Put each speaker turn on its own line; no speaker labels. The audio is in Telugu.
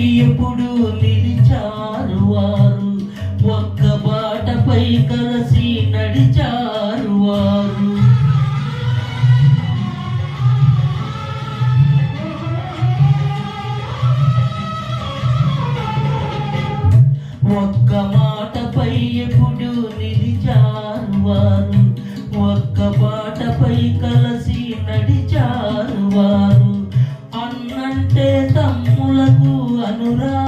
ఎప్పుడు నిలిచారు వారు, ఒక్క బాటపై కలిసి నడిచారు వారు. ఒక్క మాటపై ఎప్పుడు నిలిచారు వారు, ఒక్క బాటపై కలిసి నడిచారు వారు. అన్నంటే తమ్ములకు అనురా